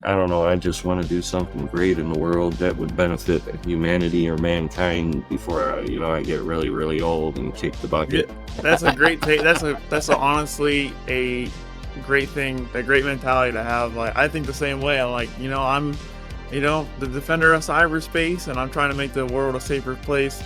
I don't know, I just want to do something great in the world that would benefit humanity or mankind before I get really, really old and kick the Yeah, bucket. that's a great take. Honestly a great thing, a great mentality to have. Like I think the same way. I'm like, I'm, the defender of cyberspace, and I'm trying to make the world a safer place.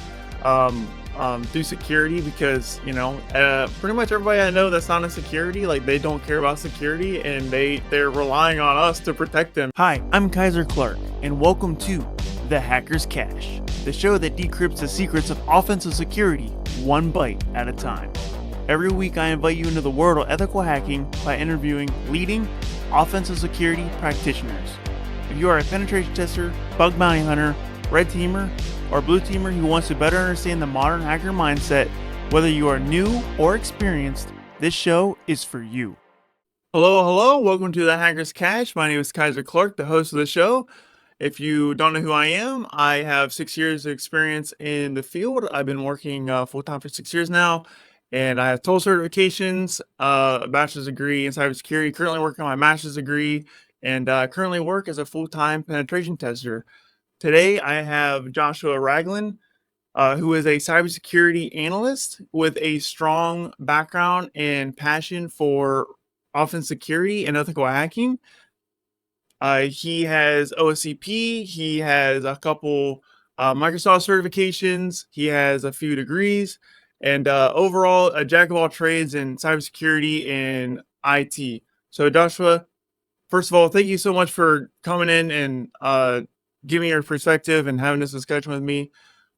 Through security because pretty much everybody I know that's not in security, like they don't care about security, and they're relying on us to protect them. Hi, I'm Kyser Clark, and welcome to The Hacker's Cache, the show that decrypts the secrets of offensive security one bite at a time. Every week I invite you into the world of ethical hacking by interviewing leading offensive security practitioners. If you are a penetration tester, bug bounty hunter, red teamer, or blue teamer who wants to better understand the modern hacker mindset, whether you are new or experienced, this show is for you. Hello, welcome to the Hacker's Cache. My name is Kyser Clark, the host of the show. If you don't know who I am, I have 6 years of experience in the field. I've been working full-time for 6 years now, and I have total certifications, a bachelor's degree in cybersecurity, currently working on my master's degree, and currently work as a full-time penetration tester. Today, I have Joshua Ragland, who is a cybersecurity analyst with a strong background and passion for offensive security and ethical hacking. He has OSCP, he has a couple Microsoft certifications, he has a few degrees, and overall, a jack of all trades in cybersecurity and IT. So, Joshua, first of all, thank you so much for coming in and giving your perspective and having this discussion with me.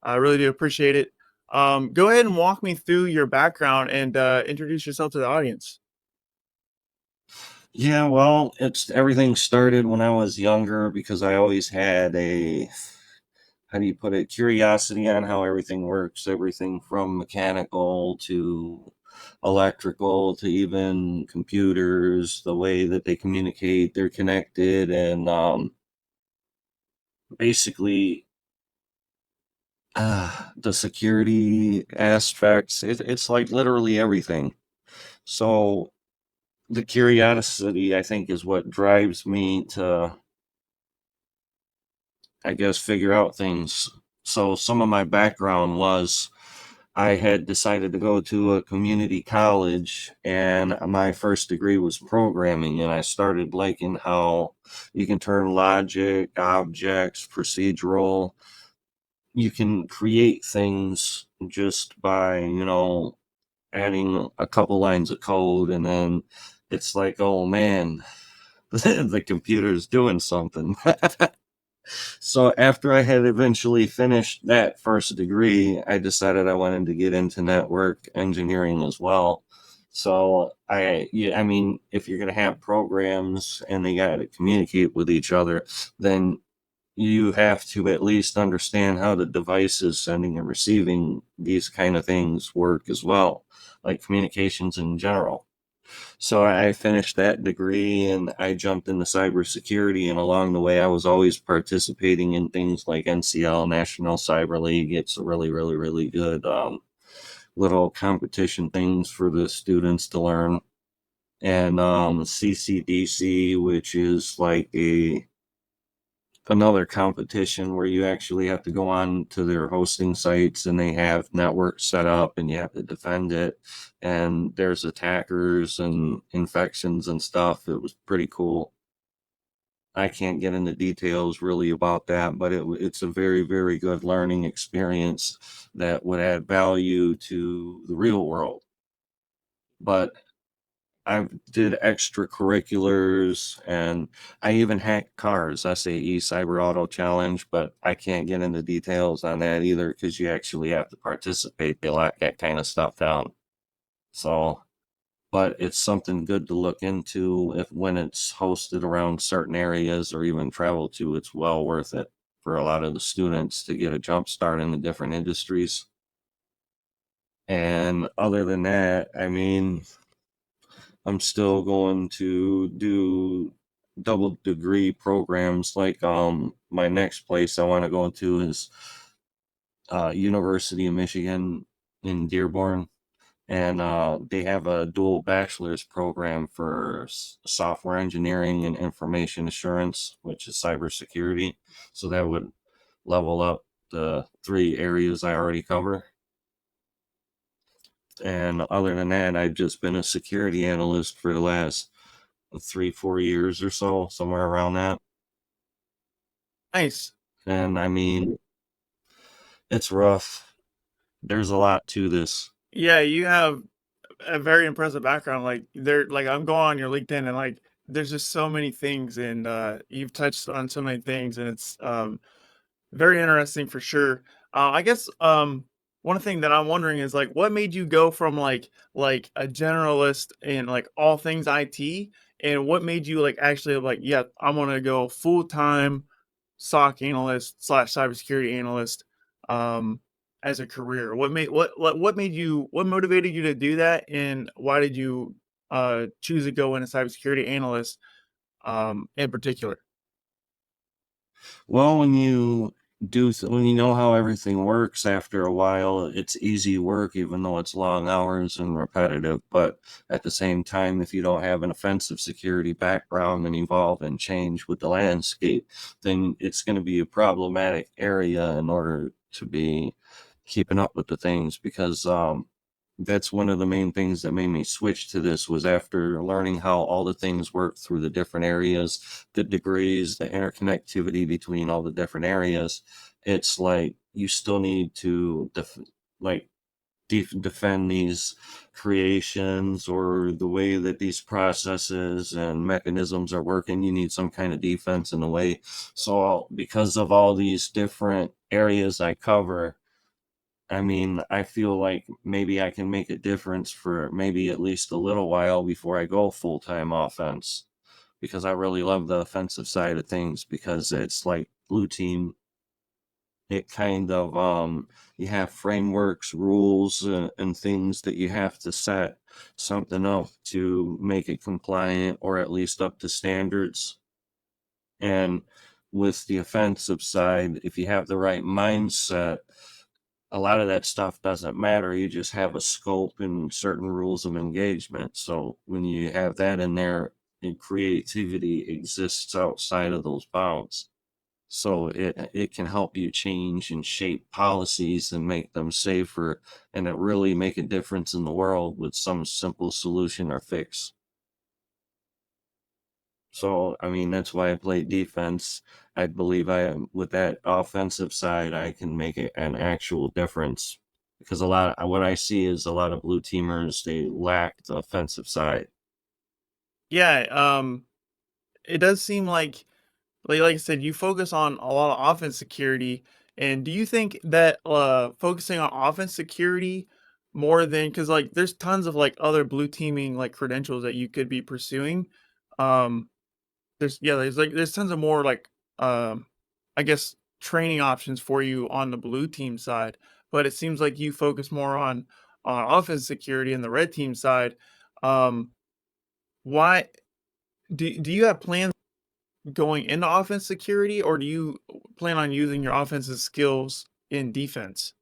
I really do appreciate it. Go ahead and walk me through your background and introduce yourself to the audience. Yeah, well, everything started when I was younger because I always had how do you put it, curiosity on how everything works, everything from mechanical to electrical to even computers, the way that they communicate, they're connected, and basically the security aspects. It's like literally everything. So the curiosity, I think, is what drives me to, I guess, figure out things. So some of my background was I had decided to go to a community college, and my first degree was programming, and I started liking how you can turn logic, objects, procedural. You can create things just by, adding a couple lines of code, and then it's like, oh man, the computer's doing something. So after I had eventually finished that first degree, I decided I wanted to get into network engineering as well. So yeah, I mean, if you're going to have programs and they got to communicate with each other, then you have to at least understand how the devices sending and receiving these kind of things work as well, like communications in general. So I finished that degree and I jumped into cybersecurity. And along the way, I was always participating in things like NCL, National Cyber League. It's a really, really, really good little competition things for the students to learn. And CCDC, which is like another competition where you actually have to go on to their hosting sites and they have networks set up and you have to defend it, and there's attackers and infections and stuff. It was pretty cool. I can't get into details really about that, but it's a very, very good learning experience that would add value to the real world. But I did extracurriculars, and I even hacked cars, SAE Cyber Auto Challenge, but I can't get into details on that either because you actually have to participate. They lock that kind of stuff down. So, but it's something good to look into if when it's hosted around certain areas or even travel to, it's well worth it for a lot of the students to get a jump start in the different industries. And other than that, I mean, I'm still going to do double degree programs. Like my next place I want to go to is University of Michigan in Dearborn. and they have a dual bachelor's program for software engineering and information assurance, which is cybersecurity. So that would level up the three areas I already cover. And other than that, I've just been a security analyst for the last 3, 4 years or so, somewhere around that. Nice. And I mean, it's rough. There's a lot to this. Yeah, you have a very impressive background. Like I'm going on your LinkedIn and like there's just so many things and you've touched on so many things and it's very interesting for sure. I guess one thing that I'm wondering is like what made you go from like a generalist in like all things IT and what made you like actually like yeah, I'm gonna go full-time SOC analyst slash cybersecurity analyst um as a career. What made you what motivated you to do that and why did you choose to go into cybersecurity analyst in particular? Well, when you know how everything works after a while, it's easy work, even though it's long hours and repetitive. But at the same time, if you don't have an offensive security background and evolve and change with the landscape, then it's going to be a problematic area in order to be keeping up with the things because that's one of the main things that made me switch to this was after learning how all the things work through the different areas, the degrees, the interconnectivity between all the different areas. It's like you still need to like defend these creations or the way that these processes and mechanisms are working. You need some kind of defense in a way. So because of all these different areas I cover, I mean, I feel like maybe I can make a difference for maybe at least a little while before I go full time offense because I really love the offensive side of things because it's like blue team. It kind of, you have frameworks, rules, and things that you have to set something up to make it compliant or at least up to standards. And with the offensive side, if you have the right mindset, a lot of that stuff doesn't matter. You just have a scope and certain rules of engagement. So when you have that in there, and creativity exists outside of those bounds. So it can help you change and shape policies and make them safer and it really make a difference in the world with some simple solution or fix. So, I mean, that's why I play defense. I believe I am with that offensive side, I can make an actual difference because what I see is a lot of blue teamers, they lack the offensive side. Yeah, it does seem like I said, you focus on a lot of offense security. And do you think that focusing on offense security more than because like there's tons of like other blue teaming like credentials that you could be pursuing. Um there's tons of more like I guess training options for you on the blue team side. But it seems like you focus more on offense security and the red team side. Um why do you have plans going into offense security, or do you plan on using your offensive skills in defense?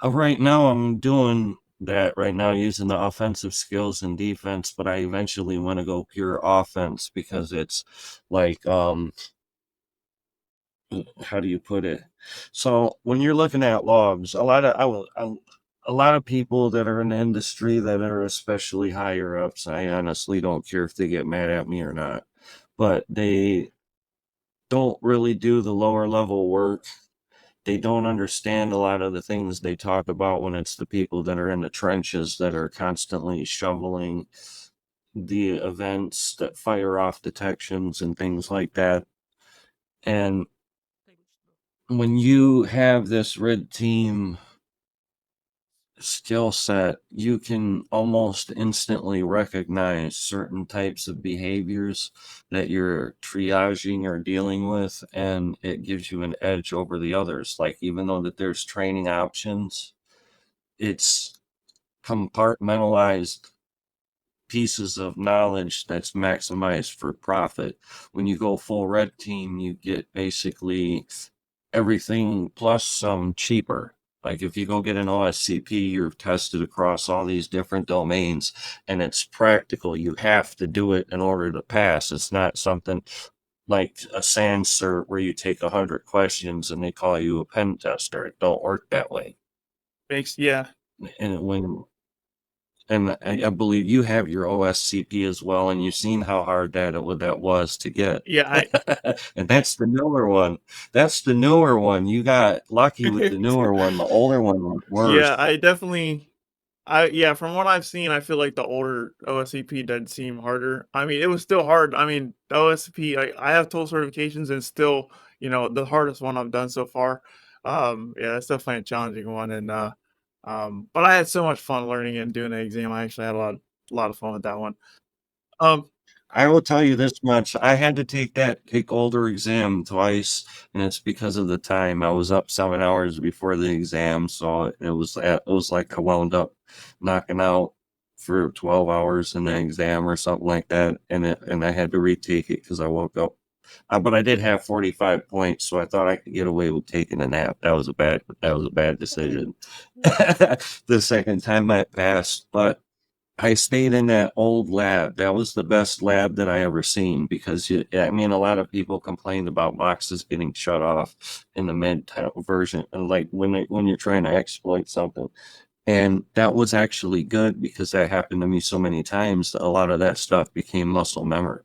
Right now, I'm doing that right now using the offensive skills and defense, but I eventually want to go pure offense because it's like, how do you put it? So when you're looking at logs, a lot of people that are in the industry that are especially higher ups, I honestly don't care if they get mad at me or not, but they don't really do the lower level work. They don't understand a lot of the things they talk about when it's the people that are in the trenches that are constantly shoveling the events that fire off detections and things like that. And when you have this red team skill set, you can almost instantly recognize certain types of behaviors that you're triaging or dealing with, and it gives you an edge over the others. Like, even though that there's training options, it's compartmentalized pieces of knowledge that's maximized for profit. When you go full red team, you get basically everything plus some cheaper. Like if you go get an OSCP, you're tested across all these different domains, and it's practical. You have to do it in order to pass. It's not something like a SANS cert where you take 100 questions and they call you a pen tester. It don't work that way. Yeah. And when and I believe you have your OSCP as well, and you've seen how hard that was to get. Yeah, And that's the newer one. That's the newer one. You got lucky with the newer one. The older one was yeah, worse. I definitely yeah, from what I've seen, I feel like the older OSCP did seem harder. I mean, it was still hard. I mean, the OSCP, I have total certifications and still, the hardest one I've done so far. Yeah, that's definitely a challenging one. And but I had so much fun learning and doing the exam. I actually had a lot of fun with that one. Um, I will tell you this much. I had to take older exam twice, and it's because of the time. I was up 7 hours before the exam, so it was like I wound up knocking out for 12 hours in the exam or something like that, and I had to retake it because I woke up. But I did have 45 points, so I thought I could get away with taking a nap. That was a bad decision. The second time I passed, but I stayed in that old lab. That was the best lab that I ever seen because I mean, a lot of people complained about boxes getting shut off in the mid version, and like when you're trying to exploit something. And that was actually good because that happened to me so many times that a lot of that stuff became muscle memory,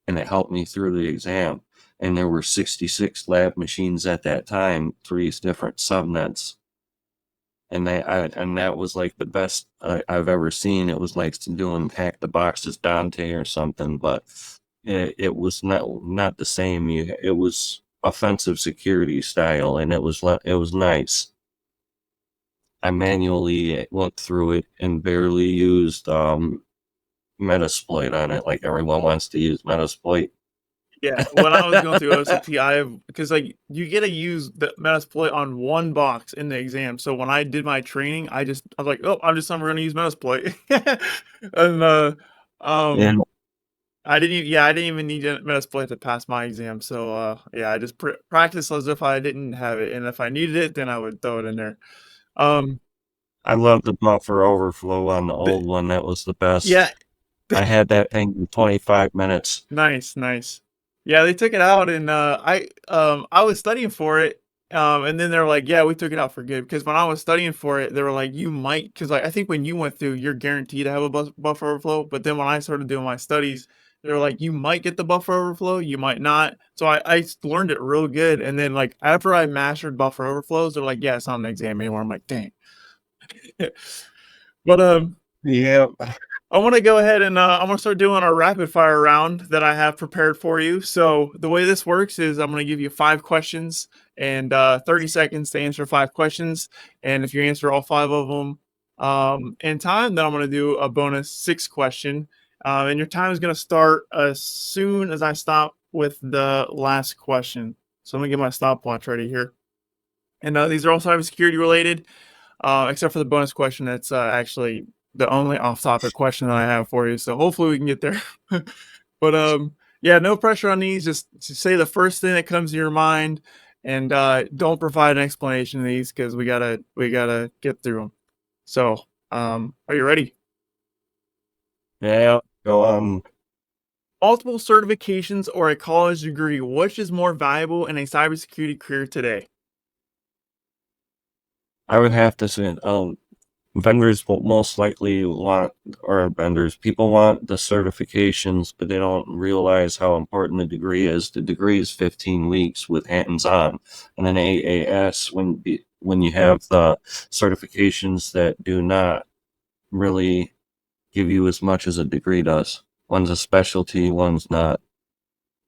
and it helped me through the exam. And there were 66 lab machines at that time, three different subnets, and that was like the best I've ever seen. It was like doing Hack the Boxes Dante or something, but it was not the same. It was offensive security style, and it was nice. I manually looked through it and barely used Metasploit on it, like everyone wants to use Metasploit. yeah, when I was going through OCP, because like you get to use the Metasploit on one box in the exam. So when I did my training, I was like, oh, I'm going to use Metasploit, and um, And I didn't even need Metasploit to pass my exam. So yeah, I just practiced as if I didn't have it, and if I needed it, then I would throw it in there. Um, I love the buffer overflow on the the, old one. That was the best. yeah, I had that thing in 25 minutes. nice, nice. Yeah, they took it out and I was studying for it. And then they're like, "Yeah, we took it out for good." Because when I was studying for it, they were like, "You might," because like I think when you went through, you're guaranteed to have a buffer overflow. But then when I started doing my studies, they were like, "You might get the buffer overflow, you might not." So I learned it real good. And then like after I mastered buffer overflows, they're like, "Yeah, it's not an exam anymore." I'm like, "Dang." But Yeah, I want to go ahead and I'm going to start doing our rapid fire round that I have prepared for you. So the way this works is I'm going to give you 5 questions and 30 seconds to answer 5 questions. And if you answer all 5 of them in time, then I'm going to do a bonus 6 question. And your time is going to start as soon as I stop with the last question. So I'm going to get my stopwatch ready here. And these are all cybersecurity related, except for the bonus question. That's actually the only off-topic question that I have for you. So hopefully we can get there. But yeah, no pressure on these. Just say the first thing that comes to your mind, and don't provide an explanation of these because we gotta get through them. So, are you ready? yeah. Go on. Multiple certifications or a college degree, which is more valuable in a cybersecurity career today? I would have to say, vendors will most likely want, or vendors, people want the certifications, but they don't realize how important the degree is. The degree is 15 weeks with hands-on, and an AAS when you have the certifications that do not really give you as much as a degree does. One's a specialty, one's not.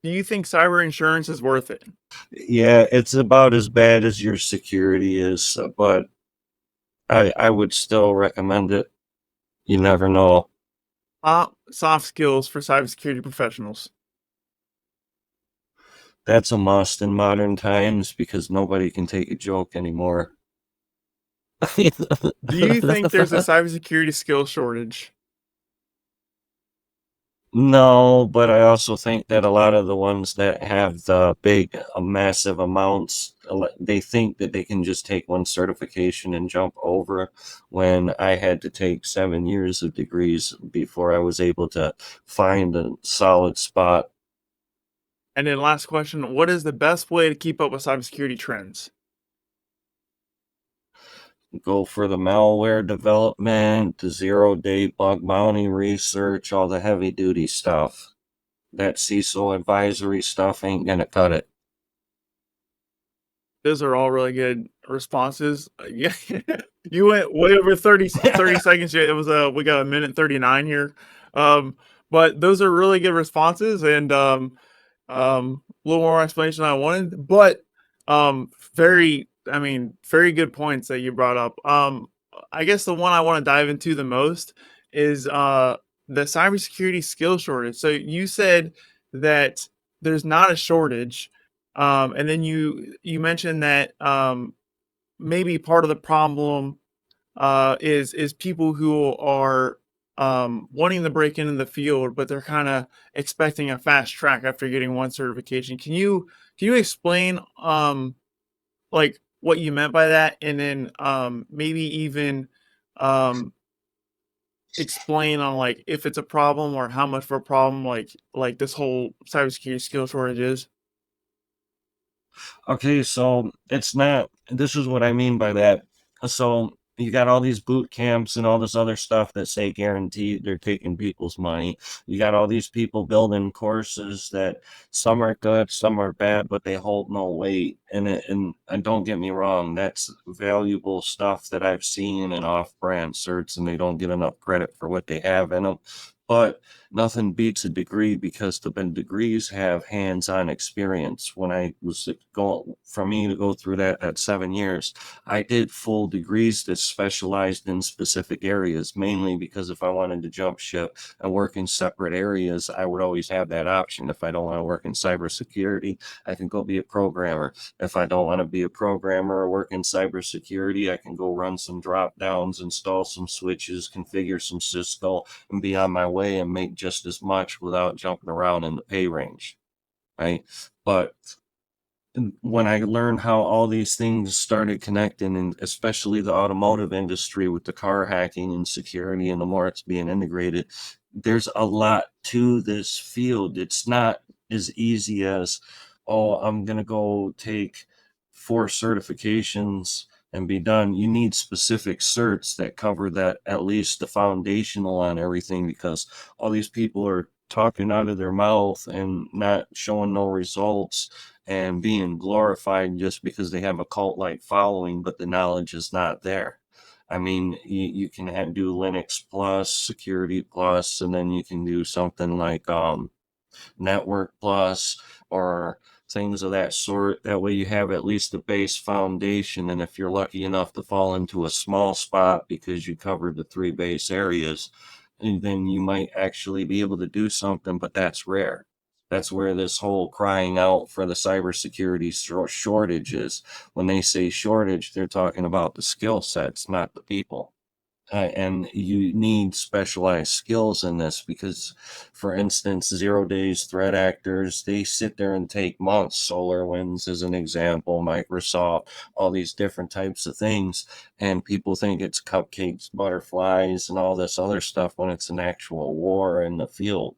Do you think cyber insurance is worth it? Yeah, it's about as bad as your security is, but I would still recommend it. You never know. Soft skills for cybersecurity professionals. That's a must in modern times because nobody can take a joke anymore. Do you think there's a cybersecurity skill shortage? No, but I also think that a lot of the ones that have the big, massive amounts, they think that they can just take one certification and jump over when I had to take 7 years of degrees before I was able to find a solid spot. And then last question, what is the best way to keep up with cybersecurity trends? Go for the malware development, the zero-day bug bounty research, all the heavy duty stuff. That CISO advisory stuff ain't gonna cut it. Those are all really good responses. Yeah, you went way over 30 seconds. It was we got a minute 39 here. Um, but those are really good responses, and a little more explanation than I wanted, but very, I mean, very good points that you brought up. I guess the one I want to dive into the most is the cybersecurity skill shortage. So you said that there's not a shortage, and then you mentioned that maybe part of the problem is people who are wanting to break into the field, but they're kind of expecting a fast track after getting one certification. Can you explain like what you meant by that, and then maybe even um explain on like if it's a problem or how much of a problem like this whole cybersecurity skill shortage is? Okay, so it's not, this is what I mean by that. So you got all these boot camps and all this other stuff that say guaranteed they're taking people's money. You got all these people building courses that some are good, some are bad, but they hold no weight. And don't get me wrong, that's valuable stuff that I've seen in off-brand certs, and they don't get enough credit for what they have in them. But nothing beats a degree because the degrees have hands-on experience. When I was going, for me to go through that at 7 years, I did full degrees that specialized in specific areas, mainly because if I wanted to jump ship and work in separate areas, I would always have that option. If I don't want to work in cybersecurity, I can go be a programmer. If I don't want to be a programmer or work in cybersecurity, I can go run some drop downs, install some switches, configure some Cisco, and be on my way and make just as much without jumping around in the pay range, right? But when I learned how all these things started connecting, and especially the automotive industry with the car hacking and security, and the more it's being integrated, there's a lot to this field. It's not as easy as, oh, I'm going to go take 4 certifications and be done. You need specific certs that cover that, at least the foundational on everything, because all these people are talking out of their mouth and not showing no results and being glorified just because they have a cult like following, but the knowledge is not there. I mean, you can do Linux Plus, Security Plus, and then you can do something like Network Plus or things of that sort. That way you have at least a base foundation. And if you're lucky enough to fall into a small spot because you covered the 3 base areas, and then you might actually be able to do something, but that's rare. That's where this whole crying out for the cybersecurity shortage is. When they say shortage, they're talking about the skill sets, not the people. And you need specialized skills in this because, for instance, 0 days threat actors, they sit there and take months. SolarWinds is an example, Microsoft, all these different types of things. And people think it's cupcakes, butterflies, and all this other stuff when it's an actual war in the field.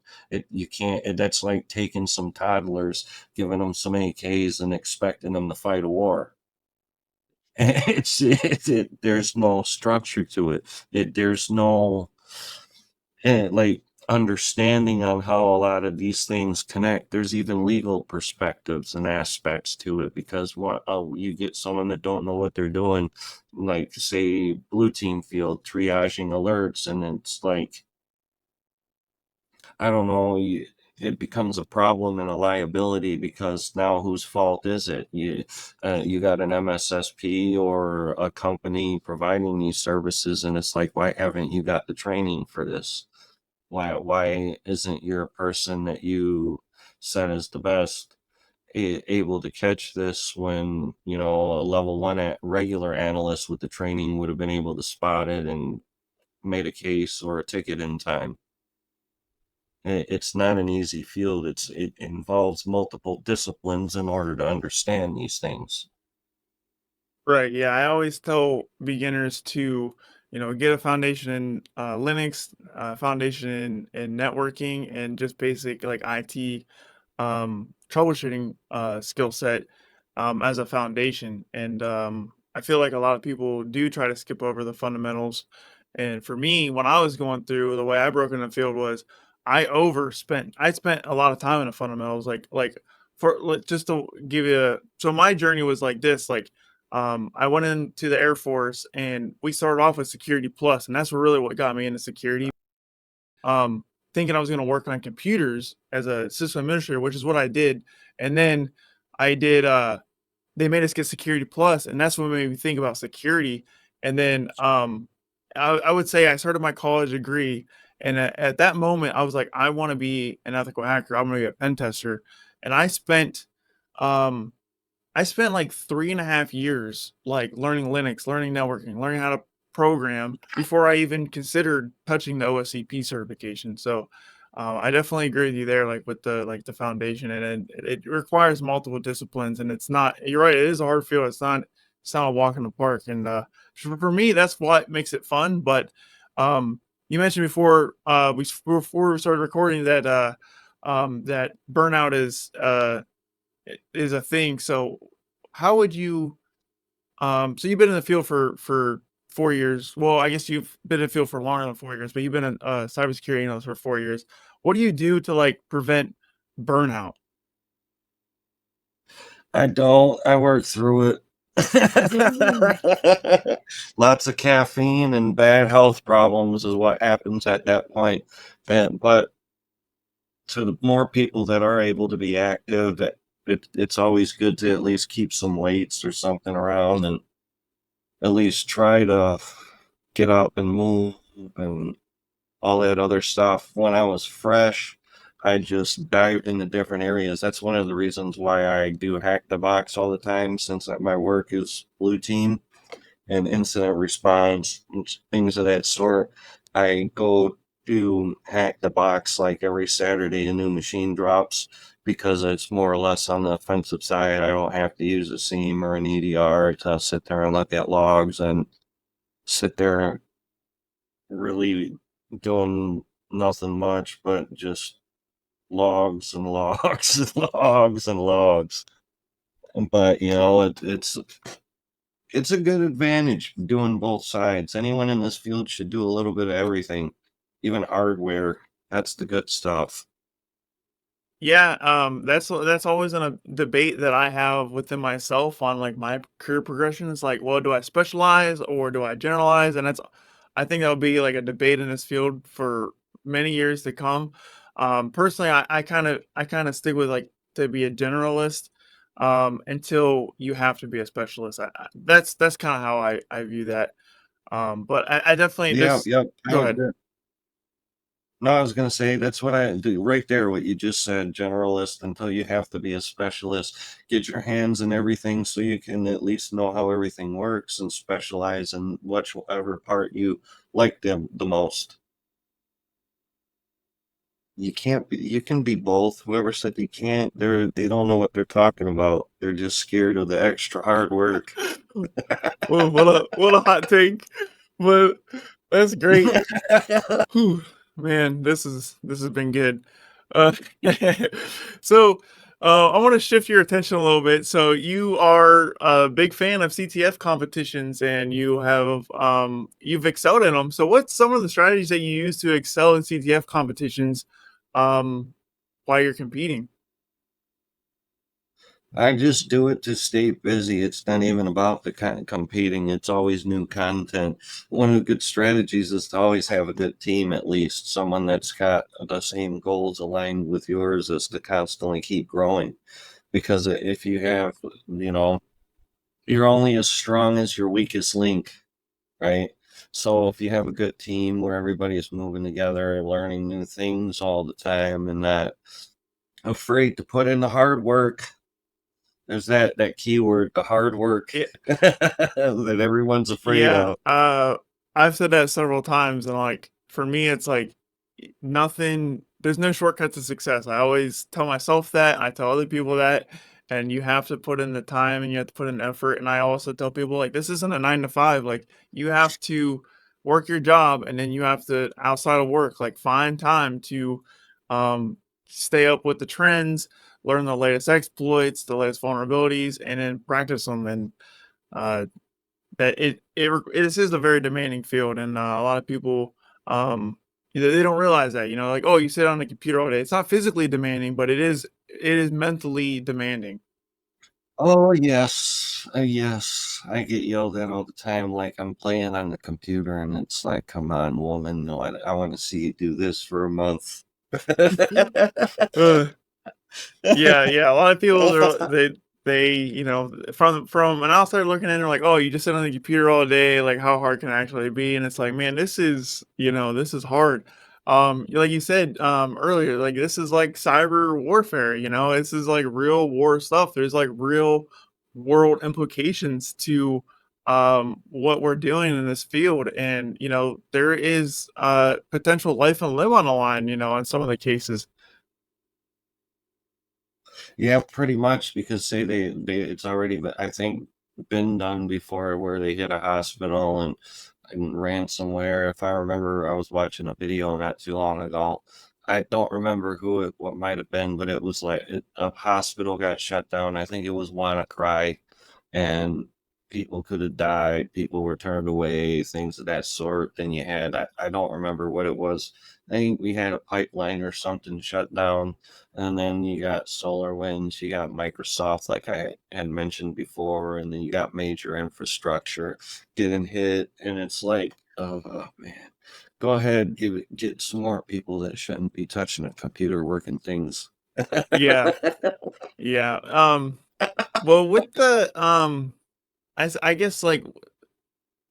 You can't, that's like taking some toddlers, giving them some AKs and expecting them to fight a war. There's no structure to it. There's no like understanding of how a lot of these things connect. There's even legal perspectives and aspects to it because what you get someone that don't know what they're doing, like say blue team field triaging alerts, and it's like, I don't know, it becomes a problem and a liability because now whose fault is it? You got an MSSP or a company providing these services, and it's like, why haven't you got the training for this? Why isn't your person that you said is the best able to catch this when, a level one at regular analyst with the training would have been able to spot it and made a case or a ticket in time? It's not an easy field. It involves multiple disciplines in order to understand these things. Right. Yeah. I always tell beginners to, get a foundation in Linux, foundation in networking, and just basic like IT troubleshooting skill set as a foundation. And I feel like a lot of people do try to skip over the fundamentals. And for me, when I was going through, the way I broke in the field was I overspent. I spent a lot of time in the fundamentals, just to give you so my journey was like this, I went into the Air Force and we started off with Security Plus, and that's really what got me into security. Um, Thinking I was going to work on computers as a system administrator, which is what I did. And then I did, they made us get Security Plus, and that's what made me think about security. And then I would say I started my college degree, and at that moment, I was like, I want to be an ethical hacker. I'm going to be a pen tester. And um, I spent like 3.5 years like learning Linux, learning networking, learning how to program before I even considered touching the OSCP certification. So I definitely agree with you there, like with the foundation, and it requires multiple disciplines, and it's not. You're right. It is a hard field. It's not a walk in the park, and for me, that's what makes it fun. But you mentioned before before we started recording that that burnout is a thing. So how would you so you've been in the field for 4 years. Well, I guess you've been in the field for longer than 4 years, but you've been a cybersecurity analyst for 4 years. What do you do to like prevent burnout? I don't. I work through it. Lots of caffeine and bad health problems is what happens at that point. But to the more people that are able to be active, it's always good to at least keep some weights or something around and at least try to get up and move and all that other stuff. When I was fresh, I just dived into different areas. That's one of the reasons why I do hack the box all the time, since my work is blue team and incident response and things of that sort. I go to hack the box like every Saturday a new machine drops because it's more or less on the offensive side. I don't have to use a SIEM or an EDR to sit there and look at logs and sit there really doing nothing much but just logs and logs and logs and logs. But it's a good advantage doing both sides. Anyone in this field should do a little bit of everything, even hardware. That's the good stuff. Yeah, that's always in a debate that I have within myself on like my career progression. It's like, well, do I specialize or do I generalize? And I think that'll be like a debate in this field for many years to come. Personally, I kind of stick with like to be a generalist until you have to be a specialist. That's kind of how I view that. But I definitely Yeah, just yep. go ahead. No, I was going to say that's what I do right there. What you just said, generalist, until you have to be a specialist. Get your hands in everything so you can at least know how everything works and specialize in whichever part you like the most. You can't be, you can be both. Whoever said you can't, they don't know what they're talking about. They're just scared of the extra hard work. Well, what a hot take, but that's great. Whew, man, this has been good. Uh, so I want to shift your attention a little bit. So you are a big fan of CTF competitions, and you've excelled in them. So what's some of the strategies that you use to excel in CTF competitions um, while you're competing? I just do it to stay busy. It's not even about the kind of competing. It's always new content. One of the good strategies is to always have a good team, at least someone that's got the same goals aligned with yours, is to constantly keep growing. Because if you have, you know, you're only as strong as your weakest link, right? So if you have a good team where everybody is moving together and learning new things all the time and not afraid to put in the hard work, there's that keyword, the hard work that everyone's afraid Yeah, of. I've said that several times, and like for me, it's like nothing. there's no shortcut to success. I always tell myself that, I tell other people that, and you have to put in the time and you have to put in effort. And I also tell people like this isn't a 9 to 5. Like you have to work your job and then you have to outside of work, like find time to um stay up with the trends, learn the latest exploits, the latest vulnerabilities, and then practice them. And uh that this is a very demanding field, and a lot of people, they don't realize that, like, "Oh, you sit on the computer all day." It's not physically demanding, but it is mentally demanding. Oh yes, yes. I get yelled at all the time, like I'm playing on the computer, and it's like, come on, woman, no, I want to see you do this for a month. Ugh. Yeah, yeah, a lot of people, from an outsider looking in, they're like, "Oh, you just sit on the computer all day, like, how hard can it actually be?" And it's like, "Man, this is hard." Like you said, earlier, like, this is like cyber warfare, this is like real war stuff. There's, like, real world implications to, what we're doing in this field, and, there is, potential life and limb on the line, in some of the cases. Yeah, pretty much because say they it's already been, I think, been done before where they hit a hospital and ransomware. If I remember, I was watching a video not too long ago. I don't remember what might have been, but it was like a hospital got shut down. I think it was WannaCry, and people could have died. People were turned away, things of that sort. Then you had, I don't remember what it was. I think we had a pipeline or something shut down, and then you got SolarWinds, you got Microsoft, like I had mentioned before, and then you got major infrastructure getting hit, and it's like, oh man, go ahead, get some more people that shouldn't be touching a computer working things. Yeah, yeah, well, with the, I guess, like,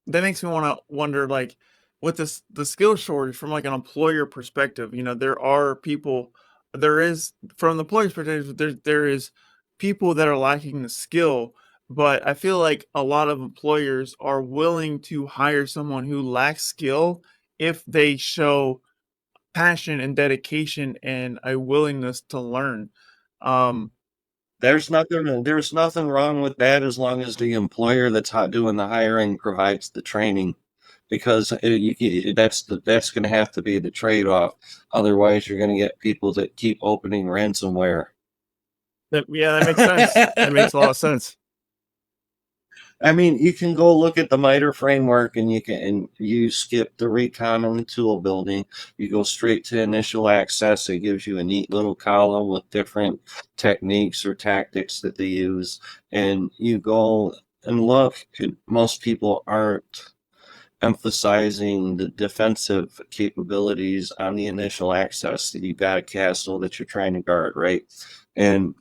that makes me wanna wonder, like, with the skill shortage from, like, an employer perspective, there is from the employer's perspective, there is people that are lacking the skill, but I feel like a lot of employers are willing to hire someone who lacks skill if they show passion and dedication and a willingness to learn. Um, There's nothing wrong with that as long as the employer that's doing the hiring provides the training, because that's going to have to be the trade-off. Otherwise, you're going to get people that keep opening ransomware. yeah, that makes sense. That makes a lot of sense. I mean, you can go look at the MITRE framework, and you skip the recon and the tool building. You go straight to initial access. It gives you a neat little column with different techniques or tactics that they use. And you go and look. Most people aren't emphasizing the defensive capabilities on the initial access, that you've got a castle that you're trying to guard, right? And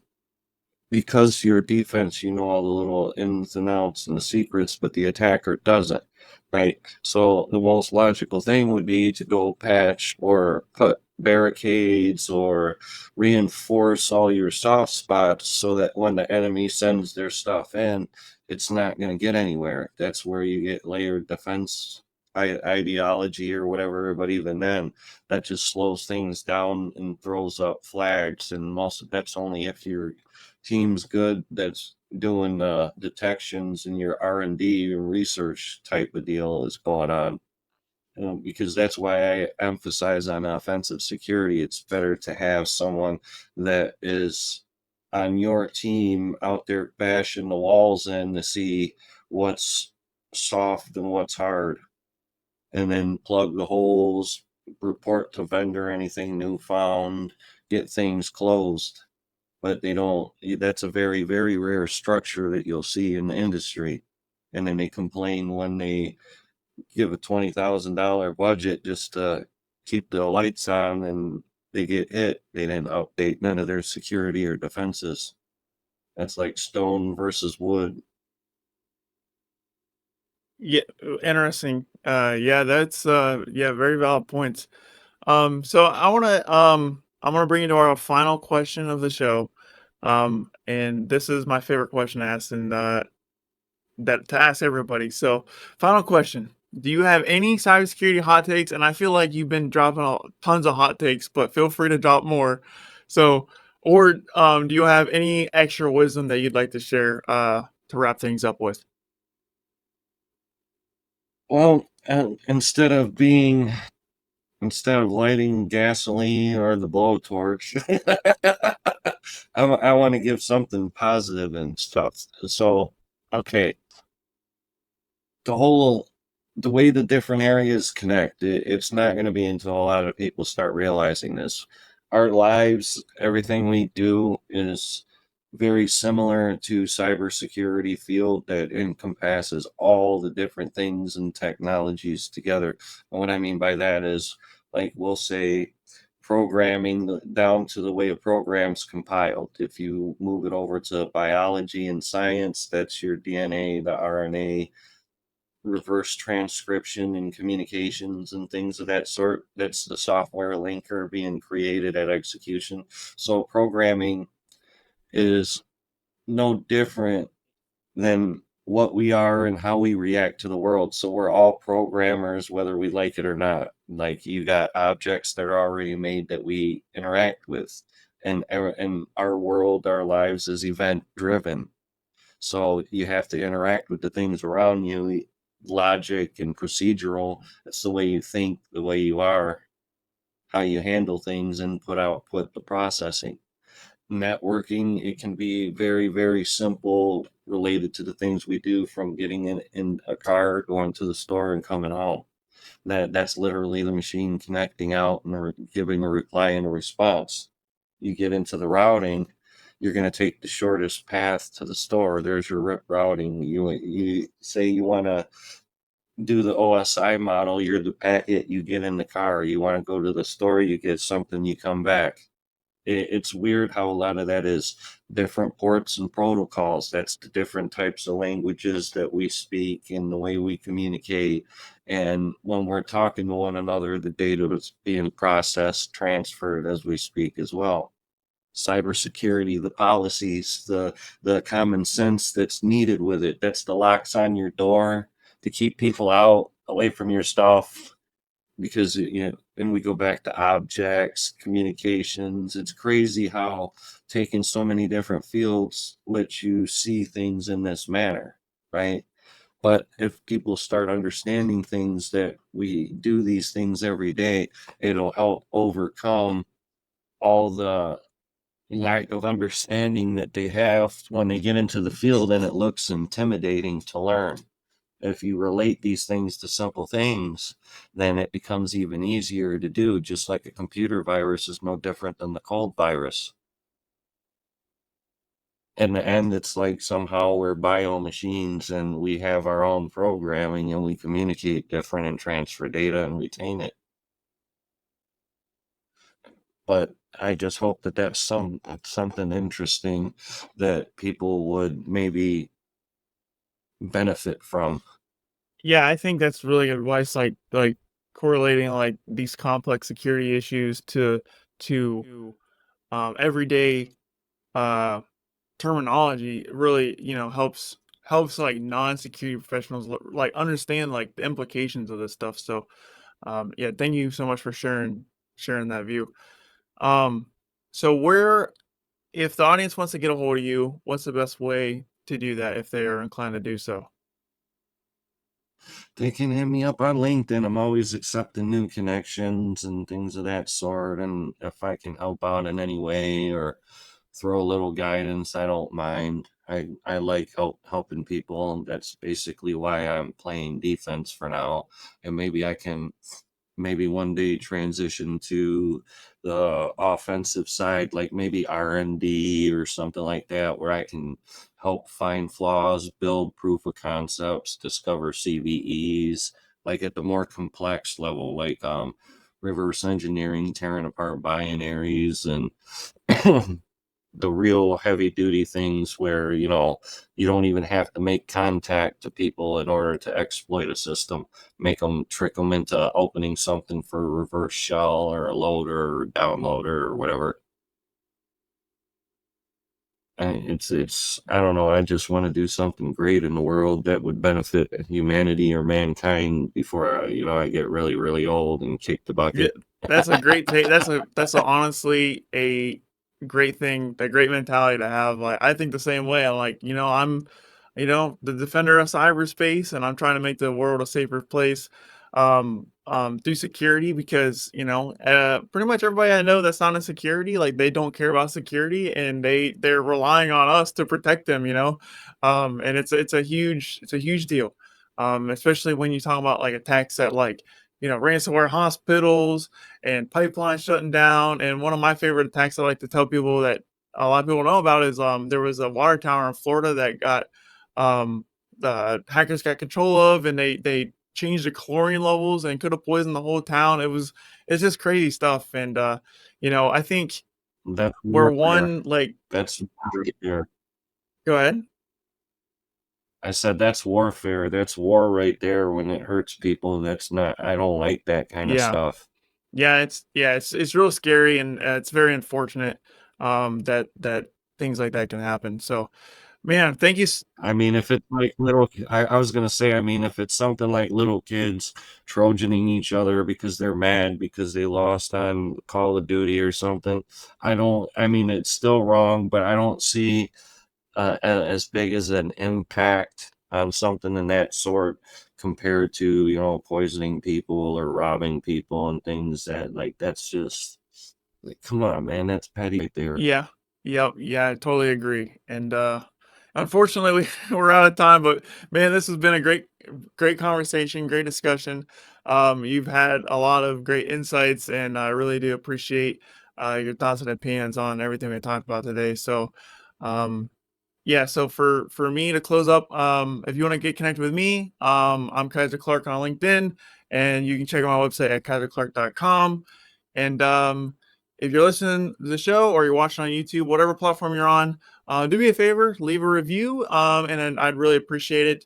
because your defense, you know all the little ins and outs and the secrets, but the attacker doesn't, right? So the most logical thing would be to go patch or put barricades or reinforce all your soft spots so that when the enemy sends their stuff in, it's not going to get anywhere. That's where you get layered defense ideology or whatever, but even then, that just slows things down and throws up flags. And most of that's only if your team's good, that's doing detections, and your R&D and research type of deal is going on. Because that's why I emphasize on offensive security. It's better to have someone that is on your team out there bashing the walls in to see what's soft and what's hard, and then plug the holes, report to vendor anything new found, get things closed. But they don't, that's a very, very rare structure that you'll see in the industry. And then they complain when they give a $20,000 budget just to keep the lights on, and they get hit. They didn't update none of their security or defenses. That's like stone versus wood. Yeah, interesting. Yeah, that's yeah, very valid points. So I'm gonna bring you to our final question of the show. And this is my favorite question to ask, and that to ask everybody. So, final question. do you have any cybersecurity hot takes? And I feel like you've been dropping tons of hot takes, but feel free to drop more. So, or do you have any extra wisdom that you'd like to share to wrap things up with? Well, instead of lighting gasoline or the blowtorch, I want to give something positive and stuff. So, okay, the whole the way the different areas connect, it's not going to be until a lot of people start realizing this. Our lives, everything we do is very similar to cybersecurity field that encompasses all the different things and technologies together. And what I mean by that is, like, we'll say programming down to the way a program's compiled. If you move it over to biology and science, that's your DNA, the RNA, reverse transcription and communications and things of that sort. That's the software linker being created at execution. So programming is no different than what we are and how we react to the world. So we're all programmers, whether we like it or not. Like, you got objects that are already made that we interact with, and our world, our lives is event driven. So you have to interact with the things around you, logic and procedural. That's the way you think, the way you are, how you handle things, input, output, the processing. Networking, it can be very, very simple related to the things we do, from getting in a car, going to the store and coming home. That's literally the machine connecting out and giving a reply and a response. You get into the routing, you're going to take the shortest path to the store. There's your rip routing. You say you want to do the OSI model, you're the packet, you get in the car. You want to go to the store, you get something, you come back. It's weird how a lot of that is different ports and protocols. That's the different types of languages that we speak and the way we communicate. And when we're talking to one another, the data is being processed, transferred as we speak as well. Cybersecurity, the policies, the common sense that's needed with it. That's the locks on your door to keep people out away from your stuff, because and we go back to objects, communications. It's crazy how taking so many different fields lets you see things in this manner, right? But if people start understanding things, that we do these things every day, it'll help overcome all the lack of understanding that they have when they get into the field, and it looks intimidating to learn. If you relate these things to simple things, then it becomes even easier to do. Just like a computer virus is no different than the cold virus. In the end, it's like somehow we're bio machines and we have our own programming and we communicate different and transfer data and retain it. But I just hope that that's something interesting that people would maybe benefit from. Yeah, I think that's really good advice. Like correlating like these complex security issues to everyday uh terminology really, helps like non-security professionals like understand like the implications of this stuff. So yeah, thank you so much for sharing that view. Um so where if the audience wants to get a hold of you, what's the best way to do that if they are inclined to do so? They can hit me up on LinkedIn. I'm always accepting new connections and things of that sort. And if I can help out in any way or throw a little guidance, I don't mind. I like helping people, and that's basically why I'm playing defense for now. And maybe I can maybe one day transition to the offensive side, like maybe R&D or something like that, where I can help find flaws, build proof of concepts, discover CVEs, like at the more complex level, like reverse engineering, tearing apart binaries, and the real heavy duty things where you don't even have to make contact to people in order to exploit a system. Make them, trick them into opening something for a reverse shell or a loader or downloader or whatever. it's I don't know. I just want to do something great in the world that would benefit humanity or mankind before I get really really old and kick the Yeah, bucket. that's a great take. That's honestly a great thing, a great mentality to have. Like I think the same way. I'm like, I'm, the defender of cyberspace, and I'm trying to make the world a safer place, through security because pretty much everybody I know that's not in security, like they don't care about security, and they're relying on us to protect them. And it's a huge deal, especially when you talk about like attacks that like ransomware hospitals and pipelines shutting down. And one of my favorite attacks I like to tell people that a lot of people know about is there was a water tower in Florida that got the hackers got control of, and they changed the chlorine levels and could have poisoned the whole town. It's just crazy stuff. And I think That's we're warfare. one like That's warfare. go ahead. I said that's warfare. That's war right there when it hurts people. That's not. I don't like that kind of Yeah. stuff. It's real scary, and it's very unfortunate that things like that can happen. So, man, thank you. I mean, if it's like little, I was gonna say, I mean, if it's something like little kids trojaning each other because they're mad because they lost on Call of Duty or something, I mean, it's still wrong, but I don't see as big as an impact on something in that sort compared to, poisoning people or robbing people and things that's just, like, come on, man, that's petty right there. Yeah. Yep. Yeah, I totally agree. And unfortunately we're out of time, but man, this has been a great conversation, great discussion. You've had a lot of great insights, and I really do appreciate your thoughts and opinions on everything we talked about today. So um yeah, so for me to close up, if you want to get connected with me, I'm Kyser Clark on LinkedIn, and you can check out my website at kyserclark.com. And if you're listening to the show or you're watching on YouTube, whatever platform you're on, do me a favor, leave a review, and then I'd really appreciate it.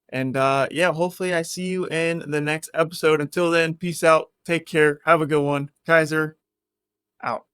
And yeah, hopefully I see you in the next episode. Until then, peace out, take care, have a good one. Kyser out.